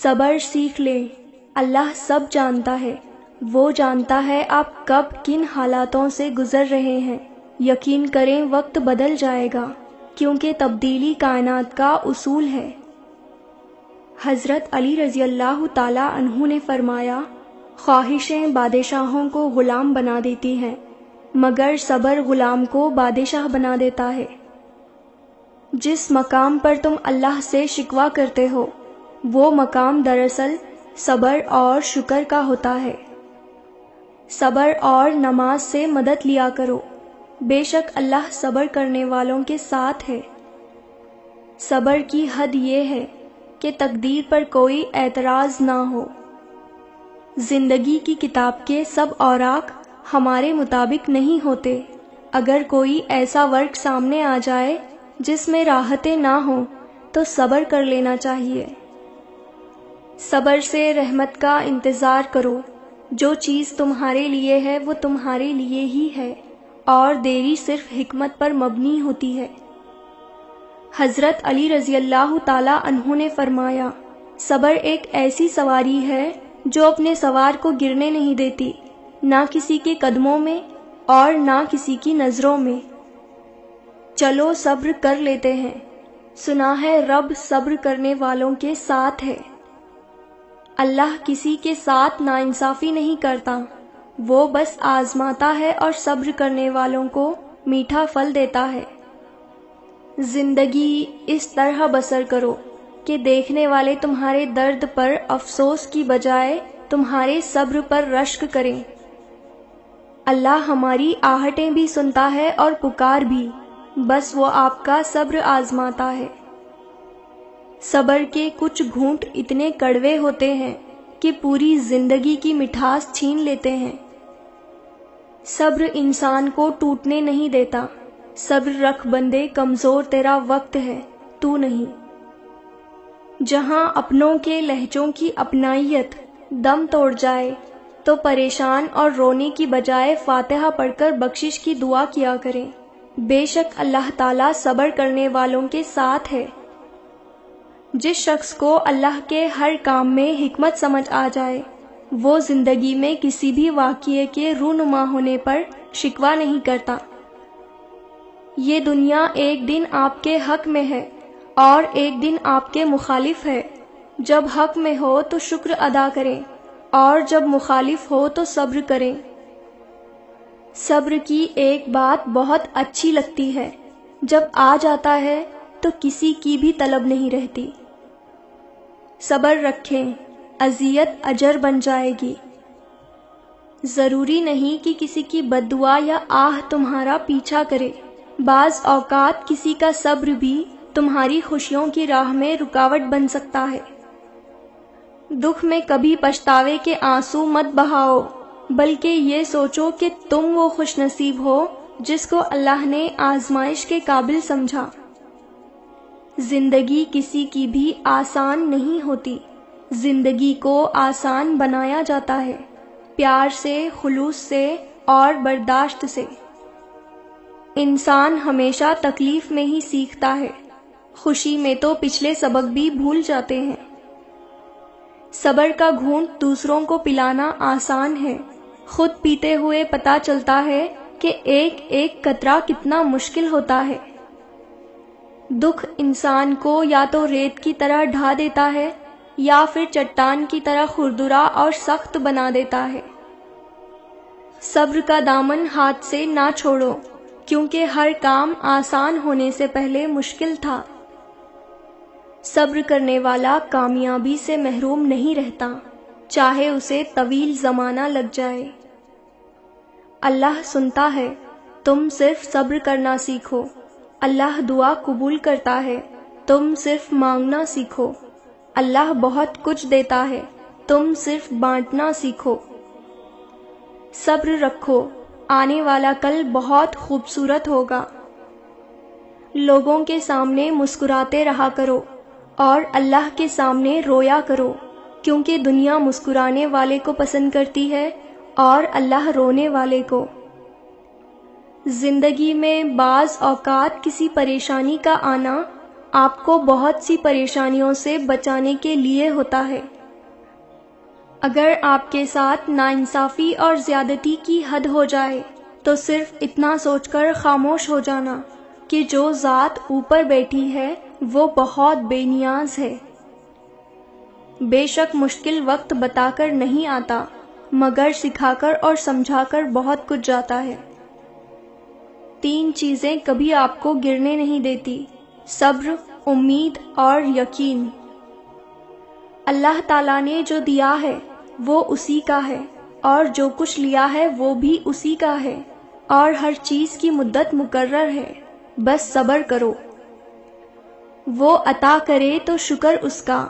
صبر سیکھ لیں، اللہ سب جانتا ہے، وہ جانتا ہے آپ کب کن حالاتوں سے گزر رہے ہیں۔ یقین کریں وقت بدل جائے گا، کیونکہ تبدیلی کائنات کا اصول ہے۔ حضرت علی رضی اللہ تعالی عنہ نے فرمایا، خواہشیں بادشاہوں کو غلام بنا دیتی ہیں، مگر صبر غلام کو بادشاہ بنا دیتا ہے۔ جس مقام پر تم اللہ سے شکوہ کرتے ہو، وہ مقام دراصل صبر اور شکر کا ہوتا ہے۔ صبر اور نماز سے مدد لیا کرو، بے شک اللہ صبر کرنے والوں کے ساتھ ہے۔ صبر کی حد یہ ہے کہ تقدیر پر کوئی اعتراض نہ ہو۔ زندگی کی کتاب کے سب اوراق ہمارے مطابق نہیں ہوتے۔ اگر کوئی ایسا ورق سامنے آ جائے جس میں راحتیں نہ ہوں تو صبر کر لینا چاہیے۔ صبر سے رحمت کا انتظار کرو، جو چیز تمہارے لیے ہے وہ تمہارے لیے ہی ہے، اور دیری صرف حکمت پر مبنی ہوتی ہے۔ حضرت علی رضی اللہ تعالی عنہ نے فرمایا، صبر ایک ایسی سواری ہے جو اپنے سوار کو گرنے نہیں دیتی، نہ کسی کے قدموں میں اور نہ کسی کی نظروں میں۔ چلو صبر کر لیتے ہیں، سنا ہے رب صبر کرنے والوں کے ساتھ ہے۔ اللہ کسی کے ساتھ ناانصافی نہیں کرتا، وہ بس آزماتا ہے اور صبر کرنے والوں کو میٹھا پھل دیتا ہے۔ زندگی اس طرح بسر کرو کہ دیکھنے والے تمہارے درد پر افسوس کی بجائے تمہارے صبر پر رشک کریں۔ اللہ ہماری آہٹیں بھی سنتا ہے اور پکار بھی، بس وہ آپ کا صبر آزماتا ہے۔ صبر کے کچھ گھونٹ اتنے کڑوے ہوتے ہیں کہ پوری زندگی کی مٹھاس چھین لیتے ہیں۔ صبر انسان کو ٹوٹنے نہیں دیتا، صبر رکھ بندے کمزور تیرا وقت ہے، تو نہیں۔ جہاں اپنوں کے لہجوں کی اپنائیت دم توڑ جائے تو پریشان اور رونے کی بجائے فاتحہ پڑھ کر بخشش کی دعا کیا کریں، بے شک اللہ تعالیٰ صبر کرنے والوں کے ساتھ ہے۔ جس شخص کو اللہ کے ہر کام میں حکمت سمجھ آ جائے، وہ زندگی میں کسی بھی واقعے کے رونما ہونے پر شکوہ نہیں کرتا۔ یہ دنیا ایک دن آپ کے حق میں ہے اور ایک دن آپ کے مخالف ہے۔ جب حق میں ہو تو شکر ادا کریں اور جب مخالف ہو تو صبر کریں۔ صبر کی ایک بات بہت اچھی لگتی ہے، جب آ جاتا ہے تو کسی کی بھی طلب نہیں رہتی۔ صبر رکھیں، اذیت اجر بن جائے گی۔ ضروری نہیں کہ کسی کی بد دعا یا آہ تمہارا پیچھا کرے، بعض اوقات کسی کا صبر بھی تمہاری خوشیوں کی راہ میں رکاوٹ بن سکتا ہے۔ دکھ میں کبھی پچھتاوے کے آنسو مت بہاؤ، بلکہ یہ سوچو کہ تم وہ خوش نصیب ہو جس کو اللہ نے آزمائش کے قابل سمجھا۔ زندگی کسی کی بھی آسان نہیں ہوتی، زندگی کو آسان بنایا جاتا ہے، پیار سے، خلوص سے اور برداشت سے۔ انسان ہمیشہ تکلیف میں ہی سیکھتا ہے، خوشی میں تو پچھلے سبق بھی بھول جاتے ہیں۔ صبر کا گھونٹ دوسروں کو پلانا آسان ہے، خود پیتے ہوئے پتہ چلتا ہے کہ ایک ایک قطرہ کتنا مشکل ہوتا ہے۔ دکھ انسان کو یا تو ریت کی طرح ڈھا دیتا ہے یا پھر چٹان کی طرح خوردرا اور سخت بنا دیتا ہے۔ صبر کا دامن ہاتھ سے نہ چھوڑو، کیونکہ ہر کام آسان ہونے سے پہلے مشکل تھا۔ صبر کرنے والا کامیابی سے محروم نہیں رہتا، چاہے اسے طویل زمانہ لگ جائے۔ اللہ سنتا ہے، تم صرف صبر کرنا سیکھو۔ اللہ دعا قبول کرتا ہے، تم صرف مانگنا سیکھو۔ اللہ بہت کچھ دیتا ہے، تم صرف بانٹنا سیکھو۔ صبر رکھو، آنے والا کل بہت خوبصورت ہوگا۔ لوگوں کے سامنے مسکراتے رہا کرو اور اللہ کے سامنے رویا کرو، کیونکہ دنیا مسکرانے والے کو پسند کرتی ہے اور اللہ رونے والے کو۔ زندگی میں بعض اوقات کسی پریشانی کا آنا آپ کو بہت سی پریشانیوں سے بچانے کے لیے ہوتا ہے۔ اگر آپ کے ساتھ ناانصافی اور زیادتی کی حد ہو جائے تو صرف اتنا سوچ کر خاموش ہو جانا کہ جو ذات اوپر بیٹھی ہے وہ بہت بے نیاز ہے۔ بے شک مشکل وقت بتا کر نہیں آتا، مگر سکھا کر اور سمجھا کر بہت کچھ جاتا ہے۔ 3 چیزیں کبھی آپ کو گرنے نہیں دیتی: صبر، امید اور یقین۔ اللہ تعالیٰ نے جو دیا ہے وہ اسی کا ہے، اور جو کچھ لیا ہے وہ بھی اسی کا ہے، اور ہر چیز کی مدت مقرر ہے، بس صبر کرو۔ وہ عطا کرے تو شکر اس کا،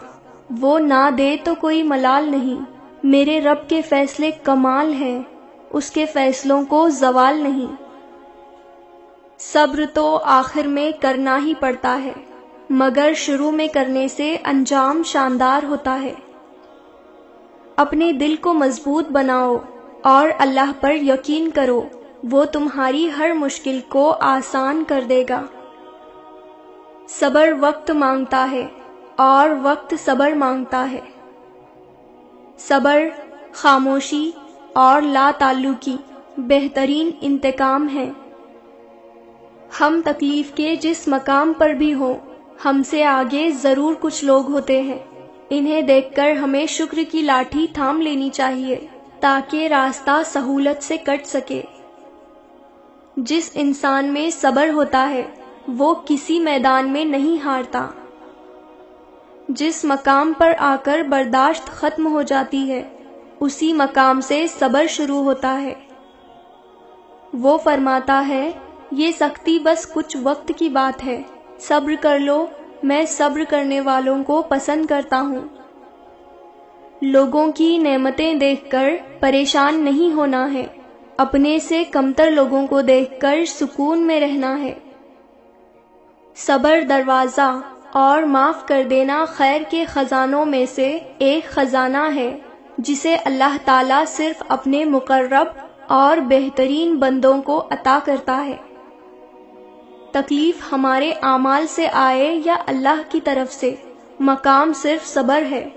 وہ نہ دے تو کوئی ملال نہیں۔ میرے رب کے فیصلے کمال ہیں، اس کے فیصلوں کو زوال نہیں۔ صبر تو آخر میں کرنا ہی پڑتا ہے، مگر شروع میں کرنے سے انجام شاندار ہوتا ہے۔ اپنے دل کو مضبوط بناؤ اور اللہ پر یقین کرو، وہ تمہاری ہر مشکل کو آسان کر دے گا۔ صبر وقت مانگتا ہے اور وقت صبر مانگتا ہے۔ صبر، خاموشی اور لا تعلقی بہترین انتقام ہے۔ ہم تکلیف کے جس مقام پر بھی ہوں، ہم سے آگے ضرور کچھ لوگ ہوتے ہیں۔ انہیں دیکھ کر ہمیں شکر کی لاٹھی تھام لینی چاہیے تاکہ راستہ سہولت سے کٹ سکے۔ جس انسان میں صبر ہوتا ہے وہ کسی میدان میں نہیں ہارتا۔ جس مقام پر آ کر برداشت ختم ہو جاتی ہے اسی مقام سے صبر شروع ہوتا ہے۔ وہ فرماتا ہے، یہ سختی بس کچھ وقت کی بات ہے، صبر کر لو، میں صبر کرنے والوں کو پسند کرتا ہوں۔ لوگوں کی نعمتیں دیکھ کر پریشان نہیں ہونا ہے، اپنے سے کمتر لوگوں کو دیکھ کر سکون میں رہنا ہے۔ صبر دروازہ اور معاف کر دینا خیر کے خزانوں میں سے ایک خزانہ ہے جسے اللہ تعالیٰ صرف اپنے مقرب اور بہترین بندوں کو عطا کرتا ہے۔ تکلیف ہمارے اعمال سے آئے یا اللہ کی طرف سے، مقام صرف صبر ہے۔